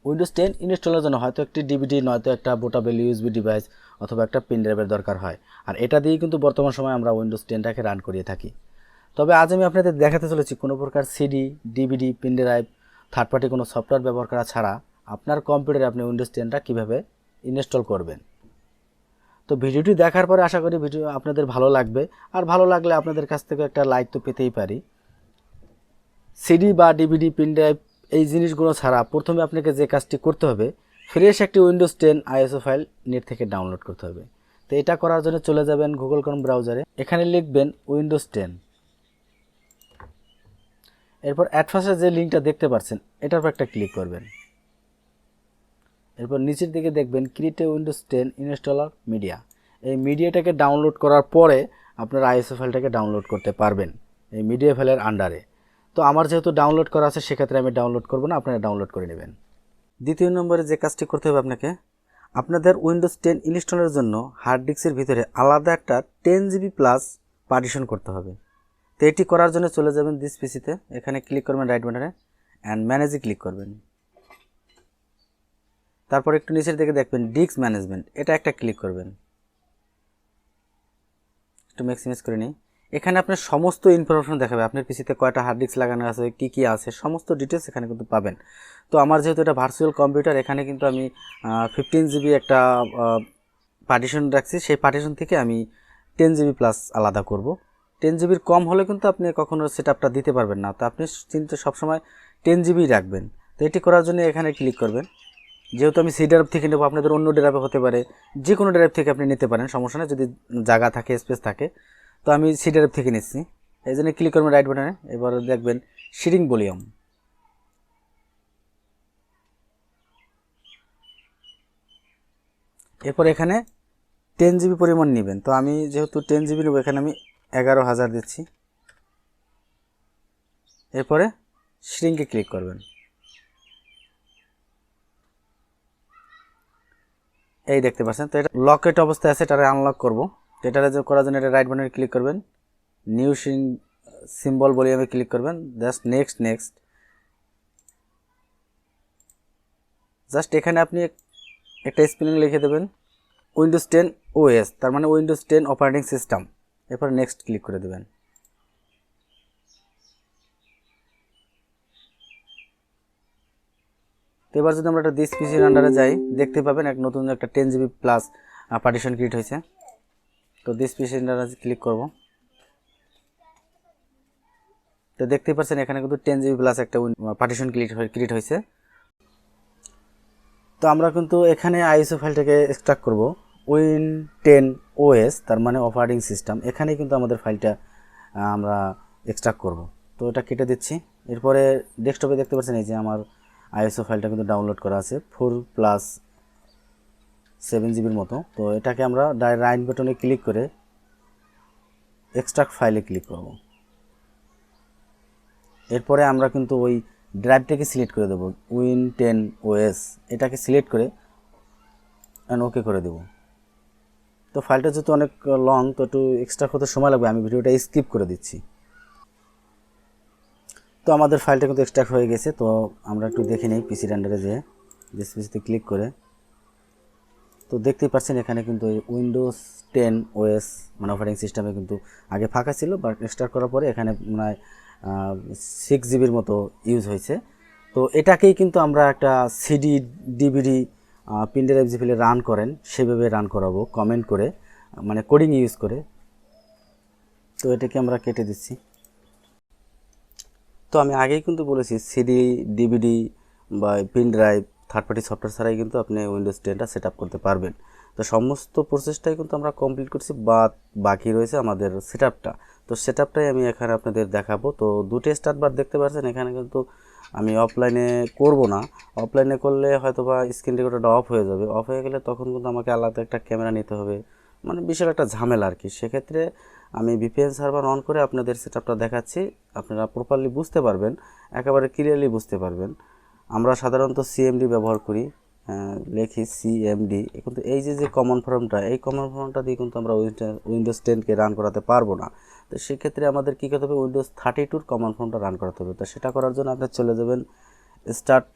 Windows 10 ইনস্টলের জন্য হয়তো একটি ডিভিডি নয়তো একটা পোর্টেবল ইউএসবি ডিভাইস অথবা একটা পেনড্রাইভের দরকার হয়, আর এটা দিয়েই কিন্তু বর্তমান সময়ে আমরা উইন্ডোজ 10টাকে রান করিয়ে থাকি। তবে আজ আমি আপনাদের দেখাতে চলেছি কোনো প্রকার CD, DVD, pendrive, third party কোনো সফটওয়্যার ব্যবহার করা ছাড়া আপনার কম্পিউটারে আপনি উইন্ডোজ 10টা কীভাবে ইনস্টল করবেন। তো ভিডিওটি দেখার পরে আশা করি ভিডিও আপনাদের ভালো লাগবে, আর ভালো লাগলে আপনাদের কাছ থেকে একটা লাইক তো পেতেই পারি। সিডি বা ডিভিডি, পেনড্রাইভ এই জিনিসগুলো ছাড়া প্রথমে আপনাকে যে কাজটি করতে হবে, ফ্রেশ একটি উইন্ডোজ 10 আইএসও ফাইল নেট থেকে ডাউনলোড করতে হবে। তো এটা করার জন্য চলে যাবেন গুগল ক্রোম ব্রাউজারে, এখানে লিখবেন উইন্ডোজ 10। এরপর অ্যাট ফার্স্টে যে লিঙ্কটা দেখতে পাচ্ছেন এটার উপর একটা ক্লিক করবেন। এরপর নিচের দিকে দেখবেন create a Windows 10 installer media. এই মিডিয়াটাকে ডাউনলোড করার পরে আপনার আইএসও ফাইলটাকে ডাউনলোড করতে পারবেন এই মিডিয়া ফাইলের আন্ডারে। তো আমার যেহেতু ডাউনলোড করা আছে সেক্ষেত্রে আমি ডাউনলোড করব না, আপনারা ডাউনলোড করে নেবেন। দ্বিতীয় নম্বরে যে কাজটি করতে হবে আপনাকে, আপনাদের উইন্ডোজ 10 ইনস্টলের জন্য হার্ড ডিস্কের ভিতরে আলাদা একটা 10 জিবি প্লাস পার্টিশন করতে হবে। তো এটি করার জন্য চলে যাবেন দিস পিসিতে, এখানে ক্লিক করবেন রাইট বাটনে অ্যান্ড ম্যানেজে ক্লিক করবেন। তারপর একটু নিচের দিকে দেখবেন ডিস্ক ম্যানেজমেন্ট, এটা একটা ক্লিক করবেন। একটু ম্যাক্সিমাইজ করে নিই। এখানে আপনার সমস্ত ইনফরমেশন দেখাবে, আপনার পিসিতে কয়টা হার্ড ডিস্ক লাগানো আছে, কী আছে, সমস্ত ডিটেলস এখানে কিন্তু পাবেন। তো আমার যেহেতু এটা ভার্চুয়াল কম্পিউটার, এখানে কিন্তু আমি 15 জিবি একটা পার্টিশন রাখছি, সেই পার্টিশন থেকে আমি 10 জিবি প্লাস আলাদা করব। 10 জিবির কম হলে কিন্তু আপনি কখনো সেটআপটা দিতে পারবেন না, তো আপনি কিন্তু সবসময় 10 জিবি রাখবেন। তো এটি করার জন্য এখানে ক্লিক করবেন। যেহেতু আমি সি ড্রাইভ থেকে নেব, আপনাদের অন্য ড্রাইভে হতে পারে, যে কোনো ড্রাইভ থেকে আপনি নিতে পারেন, সমস্যা নেই যদি জায়গা থাকে, স্পেস থাকে। তো আমি সি ড্রাইভ থেকে নিচ্ছি, এই জন্য ক্লিক করবেন রাইট বাটনে। এবার দেখবেন শেয়ারিং ভলিউম, এরপর এখানে 10 জিবি পরিমাণ নেবেন। তো আমি যেহেতু 10 জিবি নেব, এখানে আমি 11,000 দিচ্ছি। এরপরে শ্রিঙ্কে ক্লিক করবেন। এই দেখতে পাচ্ছেন, তো এটা লকেট অবস্থায় আছে, এটা আনলক করব। তো এটা করার জন্য এটা রাইট বাটনে ক্লিক করবেন, নিউ সিম্বল ভলিউমে ক্লিক করবেন, জাস্ট নেক্সট। জাস্ট এখানে আপনি একটা স্পেলিং লিখে দেবেন উইন্ডোজ 10 ওএস, তার মানে উইন্ডোজ 10 অপারেটিং সিস্টেম। এরপর নেক্সট ক্লিক করে দেবেন। তো এবার যদি আমরা একটা দিস পিসির আন্ডারে যাই, দেখতে পাবেন এক নতুন একটা 10 জিবি প্লাস পার্টিশন ক্রিয়েট হয়েছে। তো দিস পিসির আন্ডারে ক্লিক করব। তো দেখতে পাচ্ছেন এখানে কিন্তু 10 জিবি প্লাস একটা পার্টিশন ক্রিয়েট হয়েছে। তো আমরা কিন্তু এখানে আইএসও ফাইলটাকে এক্সট্রাক্ট করব উইন 10 ওএস, তার মানে অপারেটিং সিস্টেম। এখানে কিন্তু আমাদের ফাইলটা আমরা এক্সট্রাক্ট করব। তো এটা কেটে দিচ্ছি। এরপরে ডেস্কটপে দেখতে পাচ্ছেন এই যে আমার আইএসও ফাইলটা কিন্তু ডাউনলোড করা আছে 4+7 জিবির মতো। তো এটাকে আমরা রাইট বাটনে ক্লিক করে এক্সট্রাক্ট ফাইলে ক্লিক করব। এরপরে আমরা কিন্তু ওই ড্রাইভটাকে সিলেক্ট করে দেবো উইন 10 ওএস, এটাকে সিলেক্ট করে ওকে করে দেব। তো ফাইলটা যেহেতু অনেক লং, তো একটু এক্সট্রা হতে সময় লাগবে, আমি ভিডিওটা স্কিপ করে দিচ্ছি। তো আমাদের ফাইলটা কিন্তু এক্সট্রাক্ট হয়ে গেছে। তো আমরা একটু দেখে নিই পিসির আন্ডারে যেয়ে দিস পিসিতে ক্লিক করে। তো দেখতেই পাচ্ছেন এখানে কিন্তু উইন্ডোজ 10 ওএস মানে অপারেটিং সিস্টেমে কিন্তু আগে ফাঁকা ছিল, বাট এক্সট্রাক্ট করার পরে এখানে মানে 6 জিবির মতো ইউজ হয়েছে। তো এটাকেই কিন্তু আমরা একটা সিডি, ডিভিডি, পেনড্রাইভ যে ফেলে রান করেন সেভাবে রান করাবো কমেন্ট করে, মানে কোডিং ইউজ করে। তো এটাকে আমরা কেটে দিচ্ছি। তো আমি আগেই কিন্তু বলেছি সিডি, ডিভিডি বা পেনড্রাইভ থার্ড পার্টি সফটওয়্যার ছাড়াই কিন্তু আপনি উইন্ডোজ 10টা সেট আপ করতে পারবেন। তো সমস্ত প্রসেসটাই কিন্তু আমরা কমপ্লিট করছি, বাকি রয়েছে আমাদের সেটআপটা। তো সেটআপটাই আমি এখানে আপনাদের দেখাবো। তো দুটো স্টার্ট বার দেখতে পাচ্ছেন, এখানে কিন্তু আমি অফলাইনে করব না, অফলাইনে করলে হয়তো বা স্ক্রিন রেকর্ডারটা অফ হয়ে যাবে। অফ হয়ে গেলে তখন কিন্তু আমাকে আলাদা একটা ক্যামেরা নিতে হবে, মানে বিশাল একটা ঝামেলা আর কি। সেক্ষেত্রে আমি ভিপিএন সার্ভার অন করে আপনাদের সেটআপটা দেখাচ্ছি, আপনারা প্রপারলি বুঝতে পারবেন, একেবারে ক্লিয়ারলি বুঝতে পারবেন। আমরা সাধারণত সিএমডি ব্যবহার করি, লিখি সিএমডি। কিন্তু এই যে কমন ফর্মটা, এই কমন ফর্মটা দিয়ে কিন্তু আমরা উইন্ডোজ 10কে রান করাতে পারবো না। তো সেক্ষেত্রে আমাদের কী করতে হবে, উইন্ডোজ 32 কমন ফর্মটা রান করাতে হবে। তো সেটা করার জন্য আপনি চলে যাবেন স্টার্ট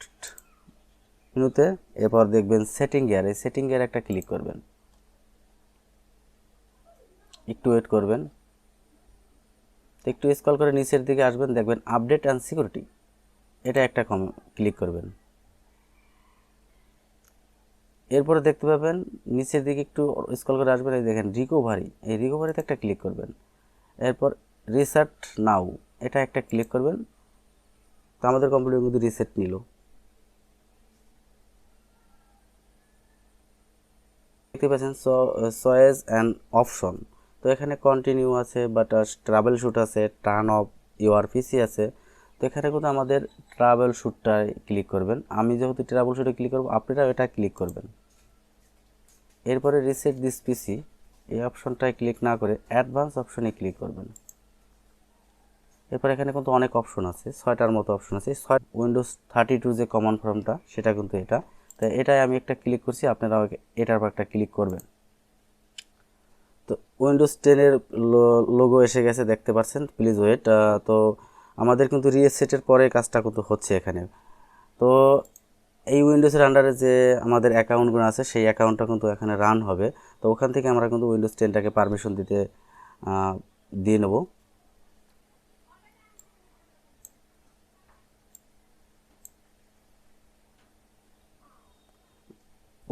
মেনুতে, এরপর দেখবেন সেটিং গিয়ার, এই সেটিং গিয়ার একটা ক্লিক করবেন, একটু ওয়েট করবেন। একটু স্ক্রল করে নিচের দিকে আসবেন, দেখবেন আপডেট অ্যান্ড সিকিউরিটি, এটা একটা ক্লিক করবেন। এরপরে দেখতে পাবেন নিচের দিকে একটু স্ক্রল করে আসবেন, এই দেখেন রিকভারি, এই রিকভারিতে একটা ক্লিক করবেন। এরপর রিসেট নাও, এটা একটা ক্লিক করবেন। তো আমাদের কম্পিউটারের মধ্যে রিসেট নিল। দেখতে পাচ্ছেন চয়েস অ্যান্ড অপশন, তো এখানে কন্টিনিউ আছে, বাট ট্রাভেল শ্যুট আছে, টার্ন অফ ইউর পিসি আছে। তো এখানে কিন্তু আমাদের ট্রাভেল শ্যুটটায় ক্লিক করবেন। আমি যেহেতু ট্রাভেল শ্যুটে ক্লিক করবো, আপনারা এটা ক্লিক করবেন। এরপরে রিসেট দিস পিসি, এই অপশনটায় ক্লিক না করে অ্যাডভান্স অপশনে ক্লিক করবেন। এরপর এখানে কিন্তু অনেক অপশন আছে, 6টার মতো অপশন আছে। উইন্ডোজ 32 যে কমন ফর্মটা, সেটা কিন্তু এটা। তাই এটাই আমি একটা ক্লিক করছি, আপনারা এটার উপর একটা ক্লিক করবেন। তো উইন্ডোজ 10-এর লোগো এসে গেছে, দেখতে পাচ্ছেন, প্লিজ ওয়েট। তো আমাদের কিন্তু রিসেটের পরে কাজটা কিন্তু হচ্ছে এখানে। তো এই উইন্ডোজের আন্ডারে যে আমাদের অ্যাকাউন্টগুলো আছে, সেই অ্যাকাউন্টটা কিন্তু এখানে রান হবে। তো ওখান থেকে আমরা কিন্তু উইন্ডোজ 10টাকে পারমিশন দিয়ে নেব।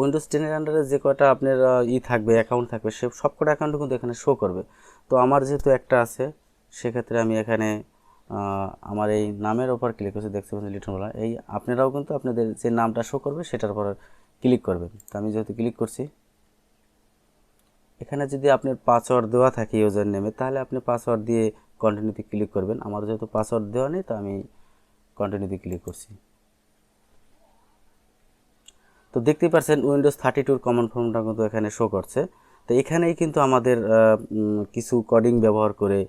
উইন্ডোজ 10-এর আন্ডারে যে কয়টা আপনার থাকবে, অ্যাকাউন্ট থাকবে, সে সব কটা অ্যাকাউন্ট কিন্তু এখানে শো করবে। তো আমার যেহেতু একটা আছে, সেক্ষেত্রে আমি এখানে আমার এই নামের ওপর ক্লিক করছি, দেখতে পাচ্ছেন লিটনওয়ালা। এই আপনারাও কিন্তু আপনাদের যে নামটা শো করবে সেটার উপর ক্লিক করবেন। তো আমি যেহেতু ক্লিক করছি, এখানে যদি আপনার পাসওয়ার্ড দেওয়া থাকে ইউজার নেমে, তাহলে আপনি পাসওয়ার্ড দিয়ে কন্টিনিউতে ক্লিক করবেন। আমার যেহেতু পাসওয়ার্ড দেওয়া নেই, তো আমি কন্টিনিউতে ক্লিক করছি। তো দেখতেই পাচ্ছেন উইন্ডোজ 32-র কমন ফর্মটা কিন্তু এখানে শো করছে। তো এখানেই কিন্তু আমাদের কিছু কোডিং ব্যবহার করে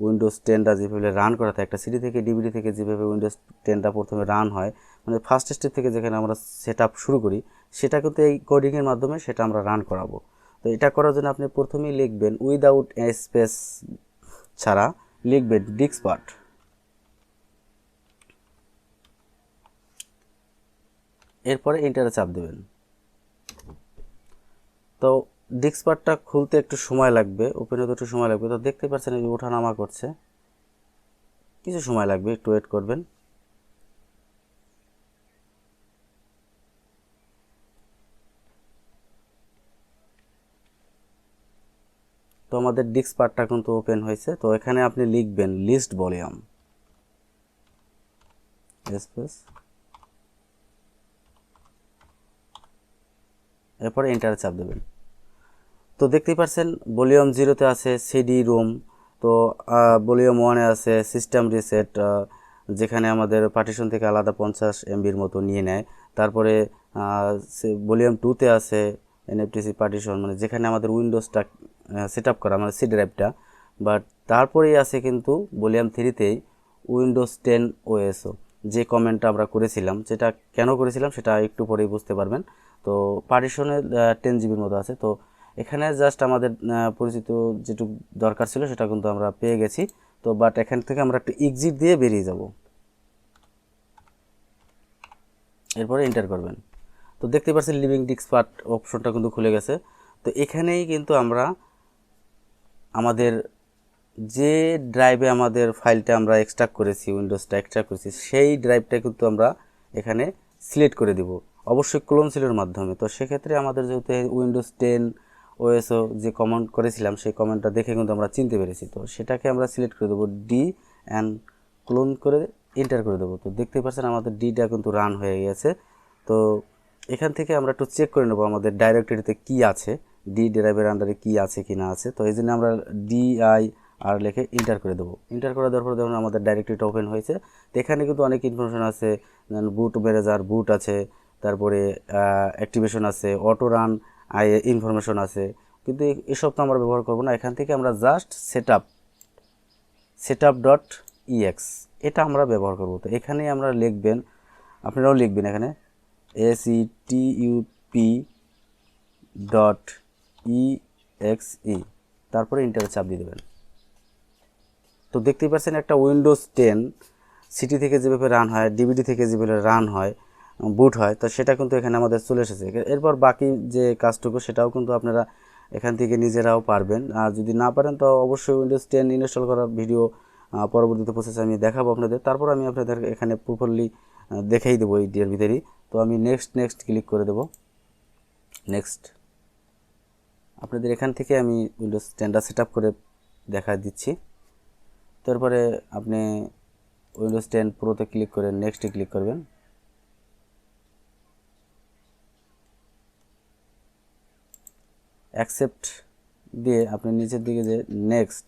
উইন্ডোজ 10টা যেভাবে রান করা থাকে, একটা সিডি থেকে ডিভিডি থেকে যেভাবে উইন্ডোজ 10টা প্রথমে রান হয়, মানে ফার্স্ট স্টেপ থেকে যেখানে আমরা সেট আপ শুরু করি, সেটা কিন্তু এই কোডিংয়ের মাধ্যমে সেটা আমরা রান করাবো। তো এটা করার জন্য আপনি প্রথমেই লিখবেন উইদাউট স্পেস ছাড়া লিখবেন ডিস্কপার্ট, এরপরে এন্টারে চাপ দেবেন। তো ডিস্কপার্টটা খুলতে একটু সময় লাগবে, ওপেন হতে একটু সময় লাগবে। তো দেখতে পাচ্ছেন এই ওঠানামা করছে, কিছু সময় লাগবে, একটু ওয়েট করবেন। তো আমাদের ডিস্কপার্টটা কিন্তু ওপেন হয়েছে। তো এখানে আপনি লিখবেন লিস্ট ভলিউম স্পেস, এরপরে এন্টারে চাপ দেবেন। তো দেখতেই পাচ্ছেন ভলিউম 0-তে আছে সিডি রোম, তো ভলিউম 1-এ আছে সিস্টেম রিসেট, যেখানে আমাদের পার্টিশন থেকে আলাদা 50 MBর মতো নিয়ে নেয়। তারপরে ভলিউম 2-তে আছে এনএফটিসি পার্টিশন, মানে যেখানে আমাদের উইন্ডোজটা সেট আপ করা, মানে সি ড্রাইভটা। বাট তারপরেই আছে কিন্তু ভলিউম 3-তেই উইন্ডোজ 10 ওএসও, যে কমেন্টটা আমরা করেছিলাম, সেটা কেন করেছিলাম সেটা একটু পরেই বুঝতে পারবেন। তো পার্টিশনে 10 জিবির মতো আছে। তো এখানে জাস্ট আমাদের পরিচিত যেটুকু দরকার ছিল সেটা কিন্তু আমরা পেয়ে গেছি। তো বাট এখান থেকে আমরা একটু এক্সিট দিয়ে বেরিয়ে যাব, এরপরে এন্টার করবেন। তো দেখতে পাচ্ছেন লিভিং ডিস্কপার্ট অপশনটা কিন্তু খুলে গেছে। তো এখানেই কিন্তু আমরা আমাদের যে ড্রাইভে আমাদের ফাইলটা আমরা এক্সট্রাক্ট করেছি, উইন্ডোজটা এক্সট্রাক্ট করেছি, সেই ড্রাইভটা কিন্তু আমরা এখানে সিলেক্ট করে দিব, অবশ্যই ক্লোন সিলের মাধ্যমে। তো সেক্ষেত্রে আমাদের যেহেতু উইন্ডোজ 10 ওএসও যে কমেন্ট করেছিলাম, সেই কমেন্টটা দেখে কিন্তু আমরা চিনতে পেরেছি। তো সেটাকে আমরা সিলেক্ট করে দেবো ডি অ্যান্ড ক্লোন করে এন্টার করে দেবো। তো দেখতে পাচ্ছেন আমাদের ডিটা কিন্তু রান হয়ে গেছে। তো এখান থেকে আমরা একটু চেক করে নেবো আমাদের ডাইরেক্টরিতে কি আছে, ডি ড্রাইভের আন্ডারে কি আছে কি না আছে। তো এই জন্য আমরা ডিআই আর লিখে এন্টার করে দেবো। এন্টার করে দেওয়ার পরে দেখুন আমাদের ডাইরেক্টরিটা ওপেন হয়েছে। তো এখানে কিন্তু অনেক ইনফরমেশন আছে, বুট ম্যানেজার, বুট আছে, তারপরে অ্যাক্টিভেশন আছে, অটো রান ইনফরমেশন আছে। কিন্তু এসব তো আমরা ব্যবহার করবো না, এখান থেকে আমরা জাস্ট সেটআপ ডট ইএক্স এটা আমরা ব্যবহার করব। তো এখানেই আমরা লিখবেন, আপনারাও লিখবেন এখানে সেtup ডট ইএক্সই, তারপরে ইন্টারে চাপ দিয়ে দেবেন। তো দেখতেই পাচ্ছেন একটা উইন্ডোজ 10 সিটি থেকে যেভাবে রান হয়, ডিভিডি থেকে যেভাবে রান হয়, বুট হয়, তো সেটা কিন্তু এখানে আমাদের চলে এসেছে। এরপর বাকি যে কাজটুকু সেটাও কিন্তু আপনারা এখান থেকে নিজেরাও পারবেন। আর যদি না পারেন তো অবশ্যই উইন্ডোজ 10 ইনস্টল করার ভিডিও পরবর্তীতে প্রসেস আমি দেখাবো আপনাদের। তারপর আমি আপনাদের এখানে প্রপারলি দেখাই দেবো এই এর ভিতরেই। তো আমি নেক্সট ক্লিক করে দেবো। নেক্সট আপনাদের এখান থেকে আমি উইন্ডোজ 10টা সেট আপ করে দেখা দিচ্ছি। তারপরে আপনি উইন্ডোজ 10 প্রোতে ক্লিক করে নেক্সটে ক্লিক করবেন। অ্যাকসেপ্ট দিয়ে আপনি নিচের দিকে যে নেক্সট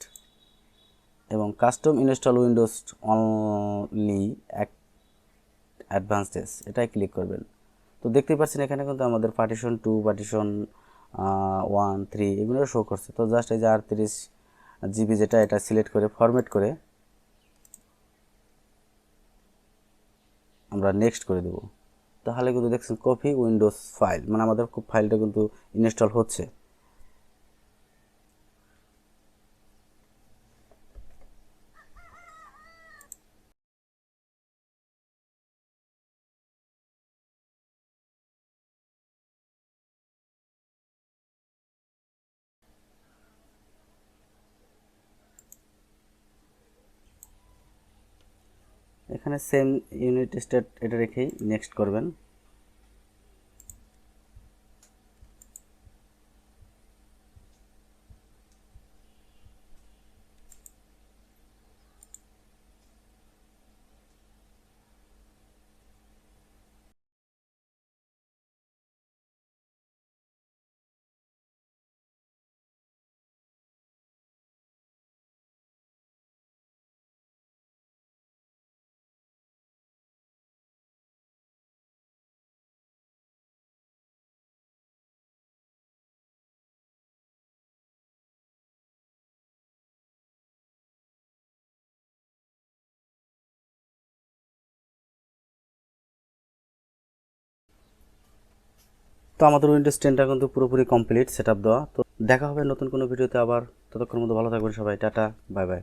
এবং custom install Windows only advanced এটাই ক্লিক করবেন। তো দেখতেই পাচ্ছেন এখানে কিন্তু আমাদের পার্টিশন 2, পার্টিশন 1, 3 এগুলো শো করছে। তো জাস্ট এই যে 38 জিবি যেটা, এটা সিলেক্ট করে ফরম্যাট করে আমরা নেক্সট করে দেব। তাহলে কিন্তু দেখছেন কপি উইন্ডোজ ফাইল, মানে আমাদের ফাইলটা কিন্তু ইনস্টল হচ্ছে। এখানে সেম ইউনিট স্টেট এটা রেখেই নেক্সট করবেন। তো আমাদের উইন্ডোজ 10টা কিন্তু পুরোপুরি কমপ্লিট সেটআপ দেওয়া। তো দেখা হবে নতুন কোনো ভিডিওতে আবার। ততক্ষণ মতো ভালো থাকবেন সবাই। Tata, bye bye.